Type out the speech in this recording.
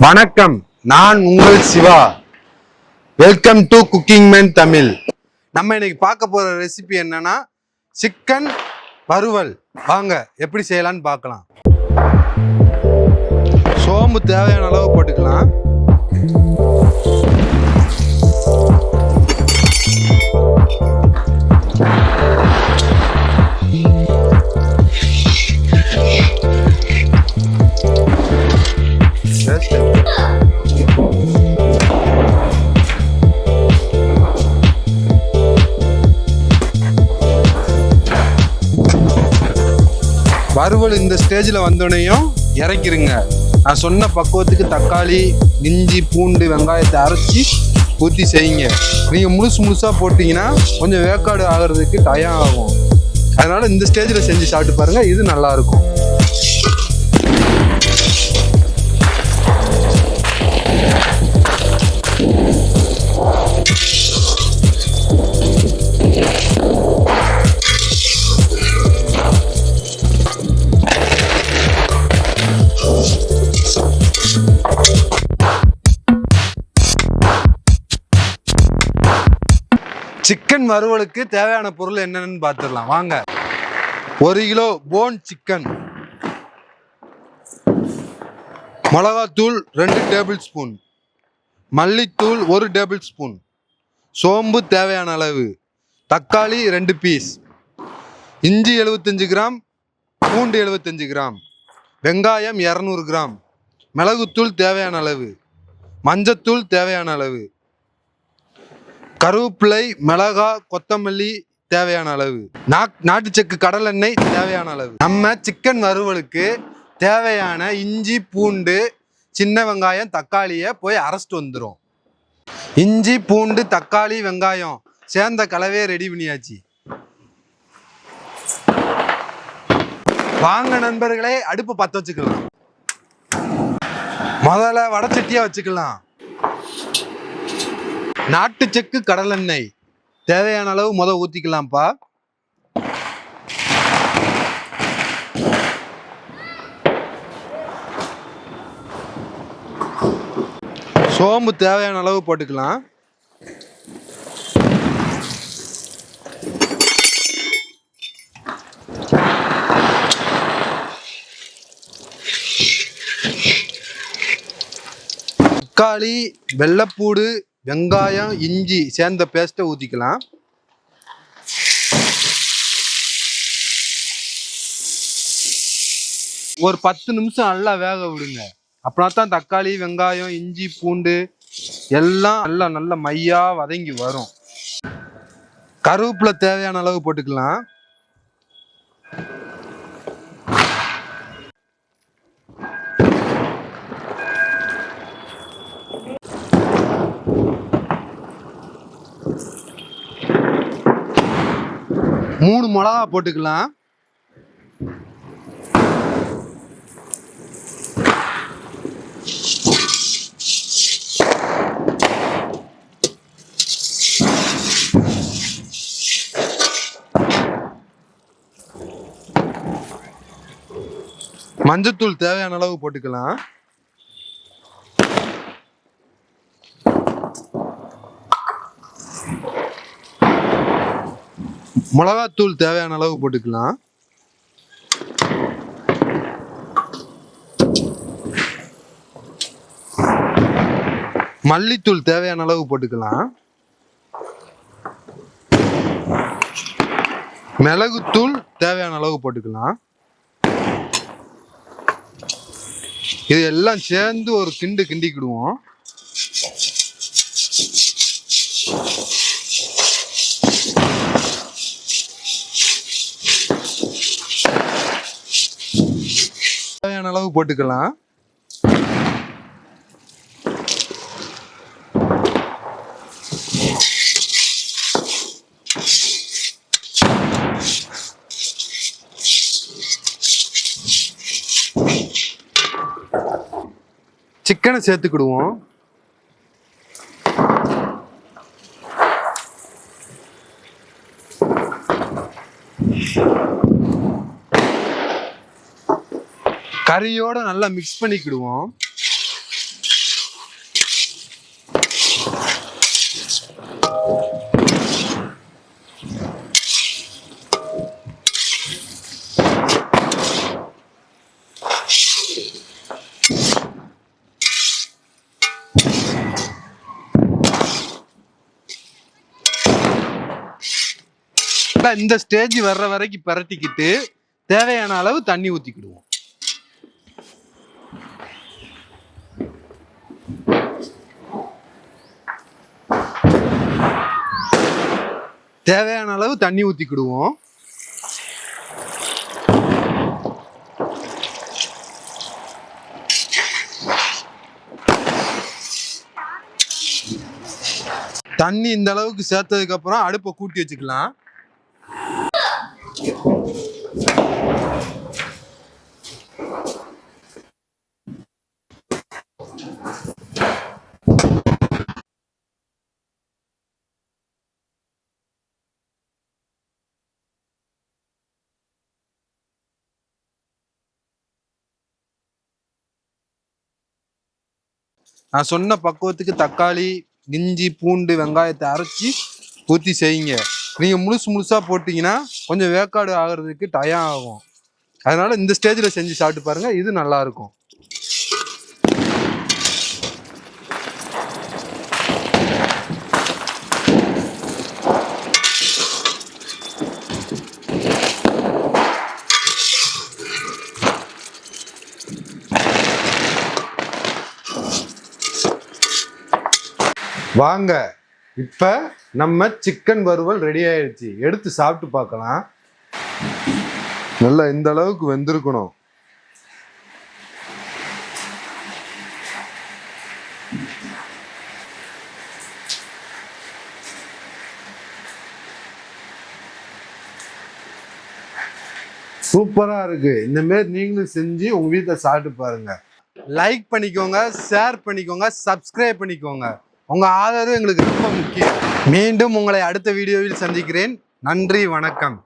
வணக்கம், நான் உங்கள் Siva. Welcome to cooking man Tamil. நம்ம இன்னைக்கு பார்க்க போற ரெசிபி என்னன்னா சிக்கன் வறுவல். வாங்க எப்படி செய்யலாம்னு பார்க்கலாம். சோம்பு தேவையான அளவு போட்டுக்கலாம். வறுவல் இந்த ஸ்டேஜில் வந்தோடனையும் இறக்கிருங்க. நான் சொன்ன பக்குவத்துக்கு தக்காளி, இஞ்சி, பூண்டு, வெங்காயத்தை அரைச்சி ஊற்றி செய்யுங்க. நீங்கள் முழுசாக போட்டிங்கன்னா கொஞ்சம் வேக்காடு ஆகிறதுக்கு டயம் ஆகும். அதனால் இந்த ஸ்டேஜில் செஞ்சு சாப்பிட்டு பாருங்கள், இது நல்லாயிருக்கும். சிக்கன் வறுவலுக்கு தேவையான பொருள் என்னன்னு பார்த்துடலாம் வாங்க. 1 கிலோ போன் சிக்கன், மிளகாத்தூள் 2 டேபிள் ஸ்பூன், மல்லித்தூள் 1 டேபிள் ஸ்பூன், சோம்பு தேவையான அளவு, தக்காளி 2 பீஸ், இஞ்சி 75 கிராம், பூண்டு 75 கிராம், வெங்காயம் 200 கிராம், மிளகுத்தூள் தேவையான அளவு, மஞ்சத்தூள் தேவையான அளவு, கருவேப்பிலை, மிளகா, கொத்தமல்லி தேவையான அளவு, நாட்டு செக்கு கடலெண்ணெய் தேவையான அளவு. நம்ம சிக்கன் வறுவலுக்கு தேவையான இஞ்சி, பூண்டு, சின்ன வெங்காயம், தக்காளியை போய் அரைச்சிட்டு வந்துடும். இஞ்சி, பூண்டு, தக்காளி, வெங்காயம் சேர்ந்த கலவையை ரெடி பண்ணியாச்சு. வாங்க நண்பர்களே, அடுப்பு பற்ற வச்சுக்கலாம். முதல்ல வடச்சட்டியா வச்சுக்கலாம். நாட்டு செக்கு கடலெண்ணெய் தேவையான அளவு ஊற்றிக்கலாம்ப்பா. சோம்பு தேவையான அளவு போட்டுக்கலாம். தக்காளி, வெள்ளைப்பூடு, வெங்காயம், இஞ்சி சேர்ந்த பேஸ்ட்டை ஊற்றிக்கலாம். ஒரு 10 நிமிஷம் நல்லா வேக விடுங்க. அப்படின்னா தான் தக்காளி, வெங்காயம், இஞ்சி, பூண்டு எல்லாம் நல்ல மையா வதங்கி வரும். கருவேப்பிலை தேவையான அளவு போட்டுக்கலாம். மூணு மிளகா போட்டுக்கலாம். மஞ்சத்தூள் தேவையான அளவு போட்டுக்கலாம். மிளகாத்தூள் தேவையான அளவு போட்டுக்கலாம். மல்லித்தூள் தேவையான அளவு போட்டுக்கலாம். மிளகுத்தூள் தேவையான அளவு போட்டுக்கலாம். இது எல்லாம் சேர்ந்து ஒரு கிண்டிக்கிடுவோம். தேவையான அளவு போட்டுக்கலாம். சிக்கனை சேர்த்துக்கிடுவோம். கறியோட நல்லா மிக்ஸ் பண்ணிக்கிடுவோம். இந்த ஸ்டேஜ் வர்ற வரைக்கும் பரட்டிக்கிட்டு தேவையான அளவு தண்ணி ஊத்திக்கிடுவோம். தேவையான அளவு தண்ணி ஊத்திக்கிடுவோம். தண்ணி இந்த அளவுக்கு சேர்த்ததுக்கு அப்புறம் அடுப்பை கூட்டி வச்சுக்கலாம். நான் சொன்ன பக்குவத்துக்கு தக்காளி, இஞ்சி, பூண்டு, வெங்காயத்தை அரைச்சி ஊற்றி செய்யுங்க. நீங்கள் முழுசா போட்டிங்கன்னா கொஞ்சம் வேக்காடு ஆகிறதுக்கு டயம் ஆகும். அதனால இந்த ஸ்டேஜில் செஞ்சு சாப்பிட்டு பாருங்க, இது நல்லா இருக்கும். வாங்க, இப்ப நம்ம சிக்கன் வறுவல் ரெடி ஆயிடுச்சு. எடுத்து சாப்பிட்டு பார்க்கலாம். நல்லா இந்த அளவுக்கு வெந்திருக்கணும். சூப்பரா இருக்கு. இந்த மாதிரி நீங்களும் செஞ்சு உங்க வீட்டில் சாப்பிட்டு பாருங்க. லைக் பண்ணிக்கோங்க, ஷேர் பண்ணிக்கோங்க, சப்ஸ்கிரைப் பண்ணிக்கோங்க. உங்க ஆதரவு எங்களுக்கு ரொம்ப முக்கியம். மீண்டும் உங்களை அடுத்த வீடியோவில் சந்திக்கிறேன். நன்றி, வணக்கம்.